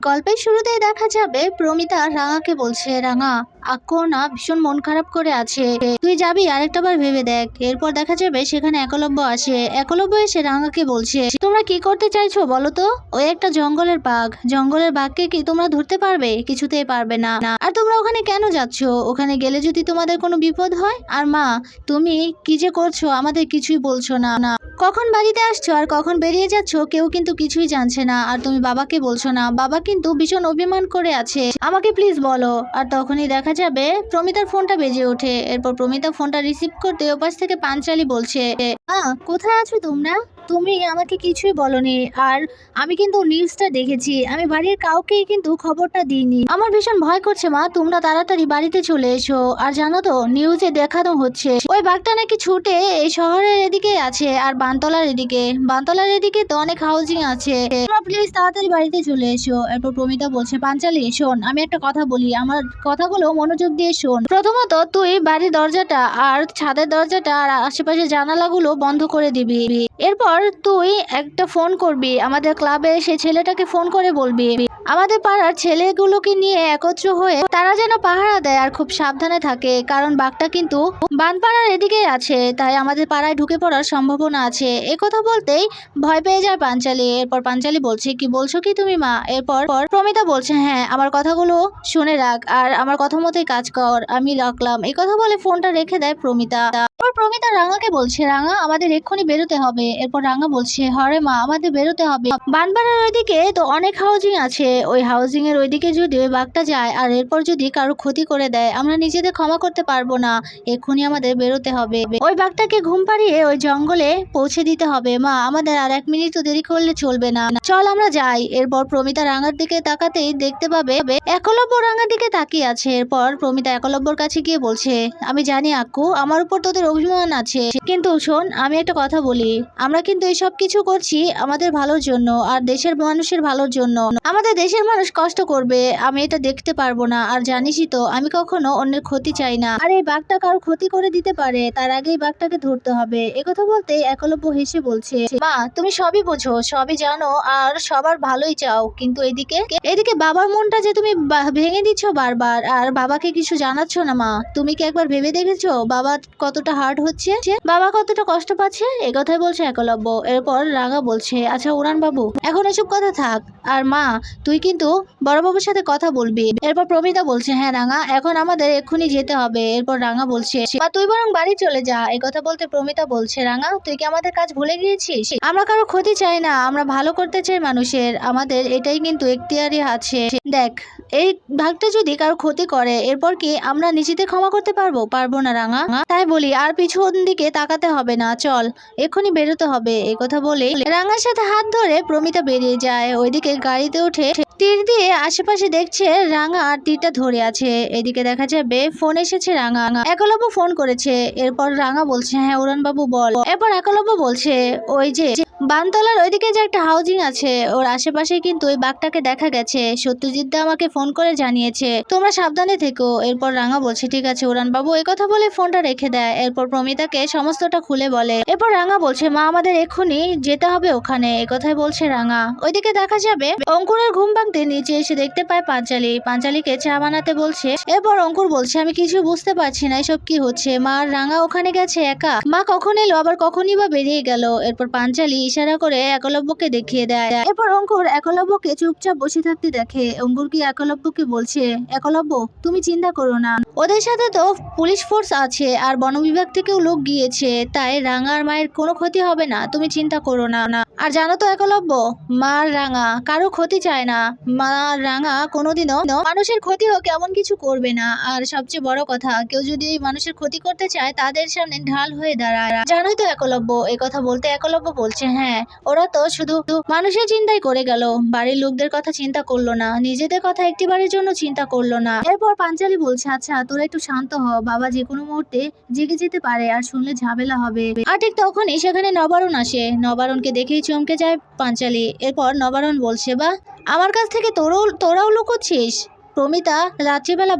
গল্পের শুরুতেই দেখা যাবে প্রমিতা রাঙাকে বলছে, রাঙা আক্কো না ভীষণ মন খারাপ করে আছে, তুই যাবি আরেকটা বার ভেবে দেখ। এরপর দেখা যাবে সেখানে একলব্য আসে। একলব্য এসে রাঙাকে বলছে, তোমরা কি করতে চাইছো বলো তো? ওই একটা জঙ্গলের বাঘ, জঙ্গলের বাঘকে কি তোমরা ধরতে পারবে? কিছুতেই পারবে না। আর তোমরা ওখানে কেন যাচ্ছ? ওখানে গেলে যদি তোমাদের কোনো বিপদ হয়। আর মা, তুমি কি যে করছো, আমাদের কিছুই বলছো না। কখন বাড়িতে আসছো আর কখন বেরিয়ে যাচ্ছ কেউ কিন্তু কিছুই জানছে না। আর তুমি বাবাকে বলছো না, বাবা কিন্তু ভীষণ অভিমান করে আছে, আমাকে প্লিজ বলো। আর তখনই দেখা যাবে প্রমিতার ফোনটা বেজে ওঠে। এরপর প্রমিতা ফোনটা রিসিভ করতে ওপাশ থেকে পাঞ্চালি বলছে, কোথায় আছো তোমরা? তুমি আমাকে কিছুই বলনি। আর আমি কিন্তু নিউজটা দেখেছি, আমি বাড়ির কাউকেই কিন্তু খবরটা দিইনি। আমার ভীষণ ভয় করছে মা, তোমরা তাড়াতাড়ি বাড়িতে চলে এসো। আর জানো তো নিউজে দেখানো হচ্ছে ওই বাঘটা নাকি ছুটে এই শহরের এদিকে আছে, আর বানতলার এদিকে তো অনেক হাউজিং আছে। তোমরা প্লিজ তাড়াতাড়ি বাড়িতে চলে এসো। এরপর প্রমিতা বলছে, পাঞ্চালি শোন, আমি একটা কথা বলি, আমার কথাগুলো মনোযোগ দিয়ে শোন। প্রথমত তুই বাড়ির দরজাটা আর ছাদের দরজাটা আর আশেপাশে জানালাগুলো বন্ধ করে দিবি। এরপর তুই একটা ফোন করবি আমাদের ক্লাবে, সেই ছেলেটাকে ফোন করে বলবি আমাদের পাড়ার ছেলেগুলোকে নিয়ে একত্র হয়ে তারা যেন পাহারা দেয় আর খুব সাবধানে থাকে, কারণ বাঘটা কিন্তু বানপাড়ার এদিকেই আছে, তাই আমাদের পাড়ায় ঢুকে পড়ার সম্ভাবনা আছে। কথা বলতেই ভয় পেয়ে যায় পাঞ্চালি। এরপর পাঞ্চালি বলছে, কি বলছো কি তুমি মা? এরপর প্রমিতা বলছে, হ্যাঁ আমার কথাগুলো শুনে রাখ আর আমার কথা মতোই কাজ কর, আমি রাখলাম। কথা বলে ফোনটা রেখে দেয় প্রমিতা। এরপর প্রমিতা রাঙাকে বলছে, রাঙা আমাদের এক্ষুনি বেরোতে হবে। এরপর রাঙা বলছে, হরে মা আমাদের বেরোতে হবে, বানপাড়ার ওইদিকে তো অনেক হাউজিং আছে, ওই হাউজিং এর ওইদিকে যদি ওই বাঘটা যায় আর এরপর যদি কারো ক্ষতি করে দেয়, আমরা নিজেদের ক্ষমা করতে পারবো না, এক্ষুনি আমাদের বেরোতে হবে। ওই বাঘটাকে ঘুম পাড়িয়ে ওই জঙ্গলে পৌঁছে দিতে হবে মা, আমাদের আর 1 মিনিট তো দেরি করলে চলবে না, চল আমরা যাই। এরপর প্রমিতা রাঙার দিকে তাকাতেই দেখতে পাবে একলব্য রাঙার দিকে তাকিয়ে আছে। এরপর প্রমিতা একলব্যর কাছে গিয়ে বলছে, আমি জানি আক্কু আমার উপর তোদের অভিমান আছে, কিন্তু শোন আমি একটা কথা বলি, আমরা কিন্তু এই সব কিছু করছি আমাদের ভালোর জন্য আর দেশের মানুষের ভালোর জন্য। আমাদের দেশের মানুষ কষ্ট করবে আমি এটা দেখতে পারবো না। আর জানিসই তো আমি কখনো অন্যের ক্ষতি চাই না, আর এই বাঘটা কারো ক্ষতি করে দিতে পারে, তার আগেই বাঘটাকে ধরতে হবে। একথা বলতে একলব্য হেসে বলছে, মা তুমি সবই বোঝো, সবই জানো আর সবার ভালোই চাও, কিন্তু এদিকে বাবার মনটা যে তুমি ভেঙে দিচ্ছ বারবার, আর বাবাকে কিছু জানাচ্ছ না। মা তুমি কি একবার ভেবে দেখেছো বাবা কতটা হার্ট হচ্ছে, বাবা কতটা কষ্ট পাচ্ছে? কথাই বলছে একলব্য। এরপর রাঙা বলছে, আচ্ছা উড়ান বাবু এখন এসব কথা থাক, আর মা তুই কিন্তু বড়বাবুর সাথে কথা বলবি। এরপর প্রমিতা বলছে, হ্যাঁ রাঙা এখন আমাদের এক্ষুনি যেতে হবে। এরপর রাঙা বলছে, মা তুই বরং বাড়ি চলে যা। কথা বলতে প্রমিতা বলছে, রাঙা তুই কি আমাদের কাজ ভুলে গিয়েছিস? আমরা কারো ক্ষতি চাই না, আমরা ভালো করতে চাই মানুষের, আমাদের এটাই কিন্তু এখতিয়ারি আছে। দেখ এই ভাগটা যদি কারো ক্ষতি করে এরপর কি আমরা নিজেদের ক্ষমা করতে পারবো না রাঙা, তাই বলি আর পিছন দিকে তাকাতে হবে না, চল এক্ষুনি বেরোতে হবে। কথা বলে রাঙার সাথে হাত ধরে প্রমিতা বেরিয়ে যায়। ওইদিকে গাড়িতে উঠে তীর দিয়ে আশেপাশে দেখছে রাঙা আর তীরটা ধরে আছে। এদিকে দেখা যাবে ফোন এসেছে রাঙা, একলব্য ফোন করেছে। এরপর রাঙা বলছে, হ্যাঁ উড়ান বাবু বল। এরপর একলব্য বলছে, ওই যে বানতলার ওইদিকে যে একটা হাউজিং আছে ওর আশেপাশে কিন্তু ওই বাঘটাকে দেখা গেছে, সত্যজিৎ দা আমাকে ফোন করে জানিয়েছে, তোমরা সাবধানে থেকো। এরপর রাঙা বলছে, ঠিক আছে উড়ান বাবু। কথা বলে ফোনটা রেখে দেয়। এরপর প্রমিতাকে সমস্তটা খুলে বলে। এরপর রাঙা বলছে, মা আমাদের এক্ষুনি যেতে হবে ওখানে। কথাই বলছে রাঙা। ওইদিকে দেখা যাবে অঙ্কুরের ঘুম ভাঙতে নিচে এসে দেখতে পায় পাঞ্চালিকে চা বানাতে বলছে। এরপর অঙ্কুর বলছে, আমি কিছু বুঝতে পারছি না এসব কি হচ্ছে, মা আর রাঙা ওখানে গেছে একা, মা কখন এলো আবার কখনই বা বেরিয়ে গেল। এরপর পাঞ্চালি ইশারা করে একলব্যকে দেখিয়ে দেয়। এরপর অঙ্কুর একলব্যকে চুপচাপ বসে থাকতে দেখে। অঙ্কুর কি একলব্যকে বলছে, একলব্য তুমি চিন্তা করো না, ওদের সাথে তো পুলিশ ফোর্স আছে আর বন বিভাগ থেকেও লোক গিয়েছে, তাই রাঙার মায়ের কোনো ক্ষতি হবে না, তুমি চিন্তা করো না। আর জানো তো একলব্য, মা রাঙা কারো ক্ষতি চায় না, মা রাঙা কোনোদিনও মানুষের ক্ষতি হোক এমন কিছু করবে না। আর সবচেয়ে বড় কথা, কেউ যদি মানুষের ক্ষতি করতে চায় তাদের সামনে ঢাল হয়ে দাঁড়ায়, জানোই তো একলব্য। কথা বলতে একলব্য বলছে, হ্যাঁ ওরা তো শুধু মানুষের চিন্তাই করে গেল, বাড়ির লোকদের কথা চিন্তা করলো না, নিজেদের কথা একটিবারের জন্য চিন্তা করলো না। এরপর পাঞ্চালি বলছে, আচ্ছা তোরা একটু শান্ত হ, বাবা যে কোনো মুহূর্তে জেগে যেতে পারে আর শুনলে ঝামেলা হবে। আর ঠিক তখনই সেখানে নবারুণ আসে। নবারুণকে দেখেই চমকে যায় পাঞ্চালি। এরপর নবারুণ বলছে, বা আমার কাছ থেকে তোরাও লুকোচ্ছিস? প্রমিতা রাত্রিবেলা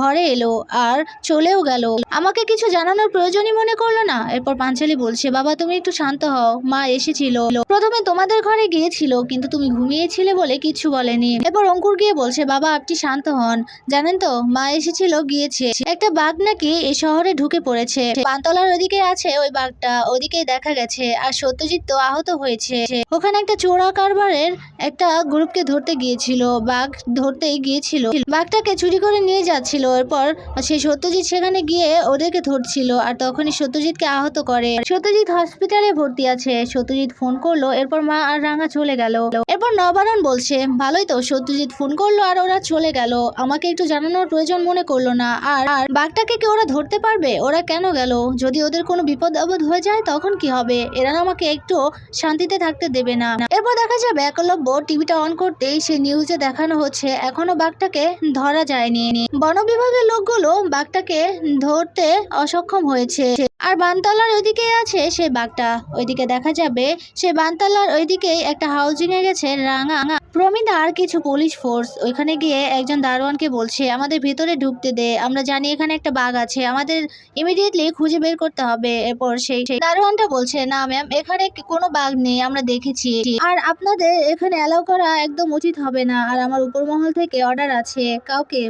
ঘরে এলো আর চলেও গেল। আমাকে কিছু জানানোর প্রয়োজনই মনে করলো না। এরপর পাঞ্চালি বলছে, বাবা তুমি একটু শান্ত হও, মা এসেছিল, প্রথমে তোমাদের ঘরে গিয়েছিল কিন্তু তুমি ঘুমিয়েছিলে বলে কিছু বলেনি। এরপর অঙ্কুর গিয়ে বলছে, বাবা আপনি শান্ত হন, জানেন তো মা এসেছিল গিয়েছে, একটা বাঘ নাকি এই শহরে ঢুকে পড়েছে, পানতলার ওদিকে আছে ওই বাঘটা, ওদিকেই দেখা গেছে, আর সত্যজিৎ তো আহত হয়েছে। ওখানে একটা চোরা কারবারের একটা গ্রুপকে ধরতে গিয়েছিল, বাঘ ধরতেই গিয়েছিল, বাঘটাকে চুরি করে নিয়ে যাচ্ছিল। এরপর সেই সত্যজিৎ সেখানে গিয়ে ওদেরকে ধরছিল আর তখনই সত্যজিৎকে আহত করে। সত্যজিৎ হসপিটালে ভর্তি আছে। সত্যজিৎ ফোন করলো, এরপর মা আর রাঙা চলে গেল। এরপর নবারণ বলছে, ভালোই তো, সত্যজিৎ ফোন করলো আর ওরা চলে গেল, আমাকে একটু জানানোর প্রয়োজন মনে করলো না। আর বাঘটাকে কি ওরা ধরতে পারবে? ওরা কেন গেল? যদি ওদের কোনো বিপদ আপদ হয়ে যায় তখন কি হবে? এরা আমাকে একটু শান্তিতে থাকতে দেবে না। এরপর দেখা যাবে একলব্য টিভিটা অন করতেই সে নিউজে দেখানো হচ্ছে এখনো বাঘটাকে ধরা যায়নি। বন বিভাগের লোকগুলো বাঘটাকে ধরতে অসক্ষম হয়েছে। আর বানতলার ওইদিকে আছে সে বাঘটা, ওইদিকে দেখা যাবে সে বানতলার ওইদিকেই একটা হাউজিং এ গেছে রাঙা, প্রমিতা আর কিছু পুলিশ ফোর্স। ওইখানে গিয়ে একজন দারোয়ানকে বলছে, আমাদের ভিতরে ঢুকতে দে, আমরা জানি এখানে একটা বাঘ আছে, আমাদের ইমিডিয়েটলি খুঁজে বের করতে হবে। এরপর সেই দারোয়ানটা বলছে, না ম্যাম এখানে কোনো বাঘ নেই, আমরা দেখেছি, আর আপনাদের এখানে অ্যালাউ করা একদম উচিত হবে না, আর আমার উপর মহল থেকে অর্ডার আছে, কাউকে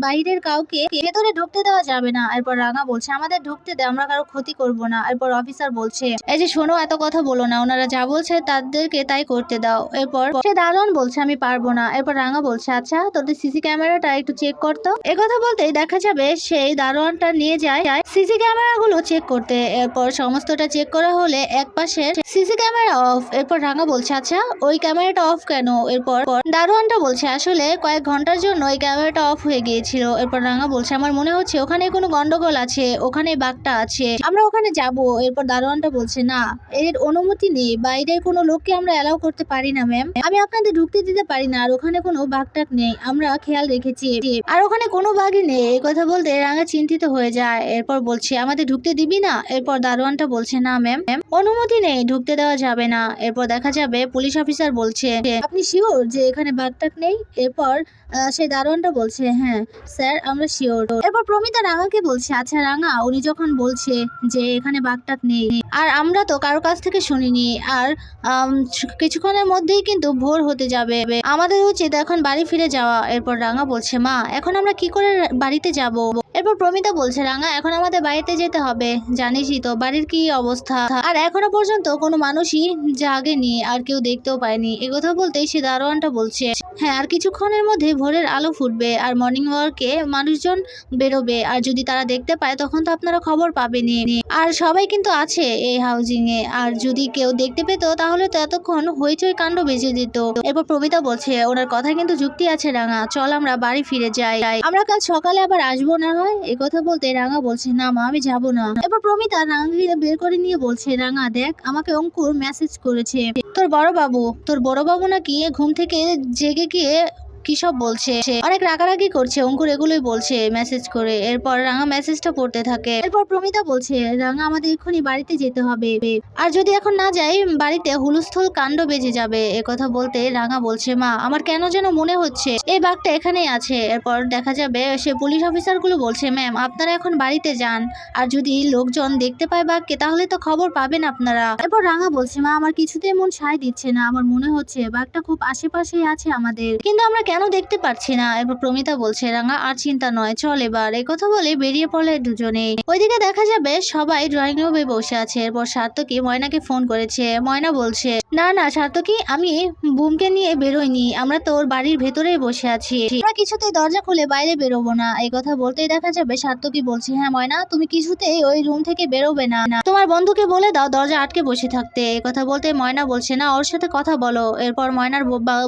বাইরের কাউকে ভেতরে ঢুকতে দেওয়া যাবে না। এরপর রাঙা বলছে, আমাদের ঢুকতে দে, আমরা কারো ক্ষতি করব না। এরপর অফিসার বলছে, এই যে শোনো, এত কথা বলো না, ওনারা যা বলছে তাদেরকে তাই করতে দাও। এরপর সে দারোয়ান বলছে, আমি পারবো না। এরপর রাঙা বলছে, আচ্ছা তোদের সিসি ক্যামেরাটা একটু চেক করতো। একথা বলতেই দেখা যাবে সেই দারোয়ানটা নিয়ে যায় সিসি ক্যামেরা গুলো চেক করতে। এরপর সমস্তটা চেক করা হলে এক পাশে সিসি ক্যামেরা অফ। এরপর রাঙা বলছে, আচ্ছা ওই ক্যামেরাটা অফ কেন? এরপর দারোয়ানটা বলছে, আসলে কয়েক ঘন্টার জন্য ওই ক্যামেরাটা অফ হয়ে গিয়েছিল। এরপর রাঙা বলছে, আমার মনে হচ্ছে ওখানে কোনো গন্ডগোল আছে, ওখানে বাঘটা আছে, আমরা ওখানে যাব। এরপর দারোয়ানটা বলছে, না এর অনুমতি নেই, বাইরের কোনো লোককে আমরা অ্যালাউ করতে পারি না ম্যাম, আমি আপনাদের ঢুকতে দিতে পারি না, আর ওখানে কোনো বাঘটাক নেই, আমরা খেয়াল রেখেছি, আর ওখানে কোনো বাঘই নেই। এই কথা বলতে রাঙা চিন্তিত হয়ে যায়। এরপর বলছে, আমাদের ঢুকতে দিবি না? এরপর দারোয়ানটা বলছে, না ম্যাম অনুমতি নেই, ঢুকতে দেওয়া যাবে না। এরপর দেখা যাবে পুলিশ অফিসার বলছে, আপনি শিওর যে এখানে বাঘটাক নেই? এরপর সেই দারোয়ানটা বলছে, হ্যাঁ স্যার আমরা শিওর। এরপর প্রমিতা রাঙাকে বলছে, আচ্ছা রাঙা, উনি যখন বলছে যে এখানে বাঘটাক নেই, আর আমরা তো কারো কাছ থেকে শুনিনি, আর কিছুক্ষণের মধ্যেই কিন্তু ভোর হতে যাবে, আমাদের উচিত এখন বাড়ি ফিরে যাওয়া। এরপর রাঙা বলছে, মা এখন আমরা কি করে বাড়িতে যাব? এরপর প্রমিতা বলছে, রাঙা এখন আমাদের বাড়িতে যেতে হবে, জানিসই তো বাড়ির কি অবস্থা, আর এখনো পর্যন্ত কোনো মানুষই জাগেনি, আর কেউ দেখতেও পায়নি। একথা বলতেই সে দারোয়ানটা বলছে, হ্যাঁ আর কিছুক্ষণের মধ্যে ভোরের আলো ফুটবে আর মর্নিং ওয়ার্কে মানুষজন বেরোবে, আর যদি তারা দেখতে পায় তখন তো আপনারা খবর পাবেনি, আর সবাই কিন্তু আছে এই হাউজিং এ, আর যদি কেউ দেখতে পেত তাহলে তো এতক্ষণ হইচই কাণ্ড বেজে যেত। এরপর প্রমিতা বলছে, ওনার কথা কিন্তু যুক্তি আছে রাঙা, চল আমরা বাড়ি ফিরে যাই, আমরা কাল সকালে আবার আসবো না হয়। একথা বলতে রাঙা বলছে, না মা আমি যাবো না। এরপর প্রমিতা রাঙাকে বের করে নিয়ে বলছে, রাঙা দেখ, আমাকে অঙ্কুর মেসেজ করেছে, তোর বড় বাবু নাকি ঘুম থেকে জেগে গিয়ে কি সব বলছে, অনেক রাগারাগি করছে, অঙ্কুর এগুলোই বলছে মেসেজ করে। এরপর রাঙা মেসেজটা পড়তে থাকে। এরপর প্রমিতা বলছে, রাঙা আমাদের এক্ষুনি বাড়িতে যেতে হবে, আর যদি এখন না যাই বাড়িতে হুলস্থুল কাণ্ড বেজে যাবে। একথা বলতে রাঙা বলছে, মা আমার কেন যেন মনে হচ্ছে এই বাঘটা এখানেই আছে। এরপর দেখা যাবে সে পুলিশ অফিসার গুলো বলছে, ম্যাম আপনারা এখন বাড়িতে যান, আর যদি লোকজন দেখতে পায় বাঘকে তাহলে তো খবর পাবেন আপনারা। এরপর রাঙা বলছে, মা আমার কিছুতেই মন সায় দিচ্ছে না, আমার মনে হচ্ছে বাঘটা খুব আশেপাশেই আছে আমাদের, কিন্তু আমরা কেন দেখতে পাচ্ছি না। এরপর প্রমিতা বলছে, রাঙা আর চিন্তা নয়, চল এবার। এই কথা বলে বেরিয়ে পড়ে দুজনে। ওইদিকে দেখা যাবে সবাই ড্রয়িং রুমে বসে আছে। এরপর সার্থকী ময়নাকে ফোন করেছে। ময়না বলছে, না সার্থকী, আমি বুমকে নিয়ে বেরোইনি, আমরা তো ওর বাড়ির ভেতরেই বসে আছি, আমরা কিছুতেই দরজা খুলে বাইরে বেরোবো না। এই কথা বলতেই দেখা যাবে সার্থকী বলছে, হ্যাঁ ময়না তুমি কিছুতেই ওই রুম থেকে বেরোবে না, তোমার বন্ধুকে বলে দাও দরজা আটকে বসে থাকতে। এই কথা বলতে ময়না বলছে, না ওর সাথে কথা বলো। এরপর ময়নার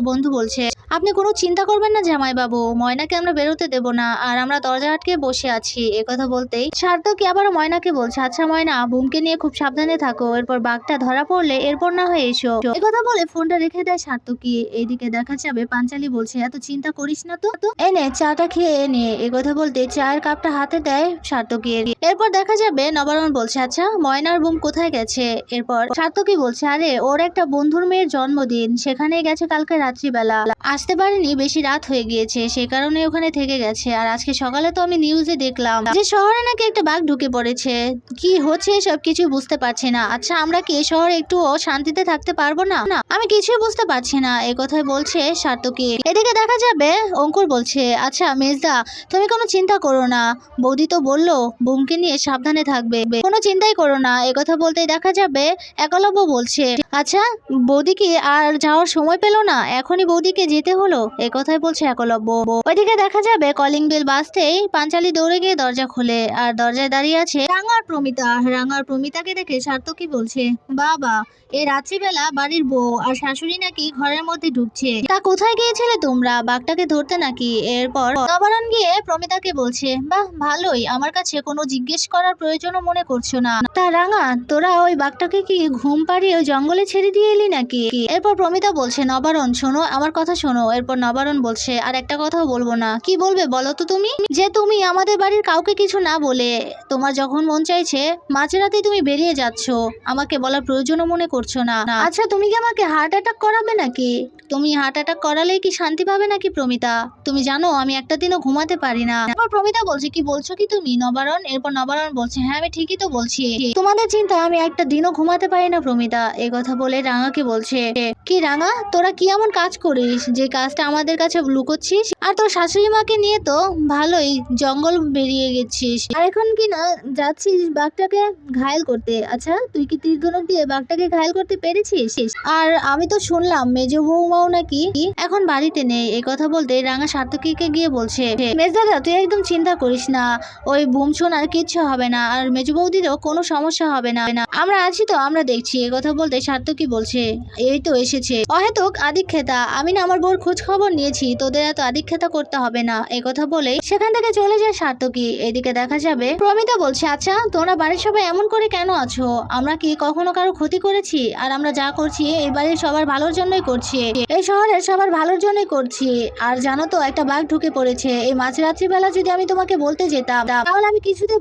বন্ধু বলছে, আপনি কোনো চিন্তা করবেন না জামাই বাবু, ময়নাকে আমরা বেরোতে দেব না, আর আমরা দরজা আটকে বসে আছি। একথা বলতেই সার্থকী আবারও ময়নাকে বলছে, আচ্ছা ময়না বুমকে নিয়ে খুব সাবধানে থাকো, এরপর বাঘটা ধরা পড়লে এরপর না হয় এসো। একথা বলে ফোনটা রেখে দেয় সার্থকী। এইদিকে দেখা যাবে পাঞ্চালি বলছে, এত চিন্তা করিস না তো, এনে চাটা খেয়ে নে। একথা বলতে চায়ের কাপটা হাতে দেয় সার্থকী। এরপর দেখা যাবে নবারণ বলছে, আচ্ছা ময়নার বুম কোথায় গেছে? এরপর সার্থকী বলছে, আরে ওর একটা বন্ধুর মেয়ের জন্মদিন, সেখানে গেছে কালকে রাত্রিবেলা, আসতে পারেনি বেশি রাত হয়ে গিয়েছে, সে কারণে ওখানে থেকে গেছে। আর আজকে সকালে তো আমি নিউজে দেখলাম যে শহরে নাকি একটা বাঘ ঢুকে পড়েছে। কি হচ্ছে সব কিছু বুঝতে পারছি না। আচ্ছা আমরা কি এই শহরে একটুও শান্তিতে থাকতে পারবো না? আমি কিছুই বুঝতে পারছি না, এই কথাই বলছে সার্থকী। এদিকে দেখা যাবে অঙ্কুর বলছে, আচ্ছা মেজদা তুমি কোনো চিন্তা করো না, বৌদি তো বললো বোমকে নিয়ে সাবধানে থাকবে, কোনো চিন্তাই করো না। একথা বলতেই দেখা যাবে একলব্য বলছে, আচ্ছা বৌদি কি আর যাওয়ার সময় পেল না, এখনই বৌদিকে যেতে হলো, একথাই বলছে একলব্য। ওইদিকে দেখা যাবে কলিং বেল বাজতেই পাঞ্চালি দৌড়ে গিয়ে দরজা খোলে, আর দরজায় দাঁড়িয়ে আছে রাঙা আর প্রমিতা। রাঙা আর প্রমিতাকে দেখে সার্থকী বলছে, বাবা এই রাত্রিবেলা বাড়ির বউ আর শাশুড়ি নাকি ঘরের মধ্যে ঢুকছে, তা কোথায় গিয়েছিলে তোমরা, বাঘটাকে ধরতে নাকি? এরপর নবারণ গিয়ে প্রমিতাকে বলছে, বাহ ভালোই, আমার কাছে কোনো জিজ্ঞেস করার প্রয়োজনও মনে করছো না। তা রাঙা তোরা ওই বাঘটাকে কি ঘুম পাড়িয়ে ওই জঙ্গলে ছেড়ে দিয়ে এলি নাকি? এরপর প্রমিতা বলছে, নবারণ শোনো আমার কথা শোনো। এরপর নবারণ বলছে, আর একটা কথাও বলবো না। কি বলবে বলো তো তুমি, যে তুমি আমাদের বাড়ির কাউকে কিছু না বলে তোমার যখন মন চাইছে মাঝরাতে তুমি বেরিয়ে যাচ্ছ, আমাকে বলার প্রয়োজনও মনে করছো না। আচ্ছা তুমি কি আমাকে হার্ট অ্যাটাক করাবে নাকি? তুমি হার্ট অ্যাটাক করালেই কি শান্তি পাবে নাকি প্রমিতা? তুমি জানো আমি একটা দিনও ঘুমাতে পারি না। এরপর প্রমিতা বলছে, কি বলছো কি তুমি নবারণ? এরপর নবারণ বলছে, হ্যাঁ আমি ঠিকই তো বলছি, তোমাদের চিন্তা আমি একটা দিনও ঘুমাতে পারি না প্রমিতা। এই কথা বলে রাঙাকে বলছে, কি রাঙা তোরা কি এমন কাজ করিস যে কাজটা আমাদের কাছে লুকোচ্ছিস? আর তোর শাশুড়ি মাকে নিয়ে তো ভালোই জঙ্গল বেরিয়ে গেছিস, আর এখন কি না যাচ্ছিস বাঘটাকে ঘায়েল করতে। আচ্ছা তুই কি তীর ধনুক দিয়ে বাঘটাকে ঘায়েল করতে পেরেছিস? আর আমি তো শুনলাম মেজ বৌমাও নাকি এখন বাড়িতে নেই। এই কথা বলতে রাঙা সার্থকীকে গিয়ে বলছে, মেজদাদা তুই একদম চিন্তা করিস না, ওই বুম শোনার কিচ্ছু হবে না, আর মেজ বৌদিরও কোনো সমস্যা হবে না, আমরা আছি তো, আমরা দেখছি। এই কথা বলতে সার্থকী বলছে, এই তো এসেছে অহেতুক আদিক্ষেতা, আমি না আমার বোর খোঁজ খবর নিয়েছি, তোদের এত আদিক্ষেতা করতে হবে না। এই কথা বলেই সেখান থেকে চলে যায় সার্থকী। এদিকে দেখা যাবে প্রমিতা বলছে, আচ্ছা তোমরা বাড়ির সবাই এমন করে কেন আছো? আমরা কি কখনো কারো ক্ষতি করেছি? আর আমরা যা করছি এই বাড়ির সবার ভালোর জন্যই করছি, এই শহরের সবার ভালোর জন্যই করছি। আর জানো তো একটা বাঘ ঢুকে পড়েছে, এই মাঝরাত্রি বেলা যদি আমি তোমাকে বলতে যেতাম তাহলে আমি কিছুতে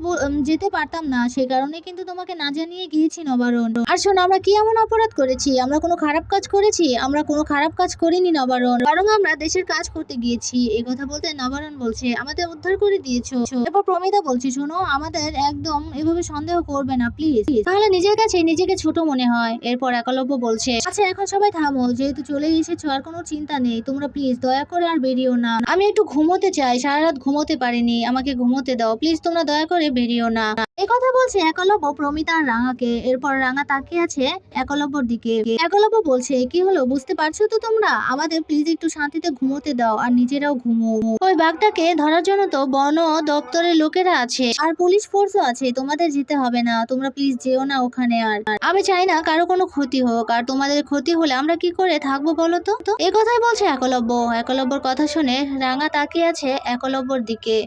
যেতে পারতাম না, সে কারণে কিন্তু তোমাকে না জানিয়ে গিয়েছি নবারণ। আর শোনো আমরা কি এমন অপরাধ করেছি? আমরা কোনো খারাপ কাজ করেছি? আমরা কোনো খারাপ কাজ করিনি নবারণ, বরং আমরা দেশের কাজ করতে গিয়েছি। এই কথা বলতে নবারণ বলছে, আমাদের উদ্ধার করে দিয়েছো। এরপর প্রমিতা বলছে, শোনো আমাদের একদম এভাবে সন্দেহ করবে না প্লিজ, তাহলে নিজের কাছে নিজেকে ছোট মনে হয়। এরপর একলব্য বলছে, আচ্ছা এখন সবাই থামো, যেহেতু চলে এসেছো আর কোনো চিন্তা নেই, তোমরা প্লিজ দয়া করে আর বেরিও না, আমি একটু ঘুমোতে চাই, সারা রাত ঘুমোতে পারিনি, আমাকে ঘুমোতে দাও প্লিজ, তোমরা দয়া করে বেরিও না। এই কথা বলছে একলব্য প্রমিতা আর রাঙাকে। এরপর রাঙা তাকিয়ে আছে একলব্যর দিকে। একলব্য বলছে, কি হলো বুঝতে পারছো তো তোমরা, আমাদের প্লিজ একটু শান্তিতে ঘুমোতে দাও আর নিজেরাও ঘুমো। ওই বাঘটাকে ধরার জন্য তো বন দপ্তরের লোকেরা আছে আর পুলিশ ফোর্সও আছে, তোমাদের যেতে হবে না, তোমরা প্লিজ যেও না ওখানে। আর আমি চাই না কারো কোনো ক্ষতি হোক, আর তোমাদের ক্ষতি হলে আমরা কি করে থাকবো বলো তো? এই কথাই বলছে একলব্য। একলব্যর কথা শুনে রাঙা তাকিয়ে আছে একলব্যর দিকে।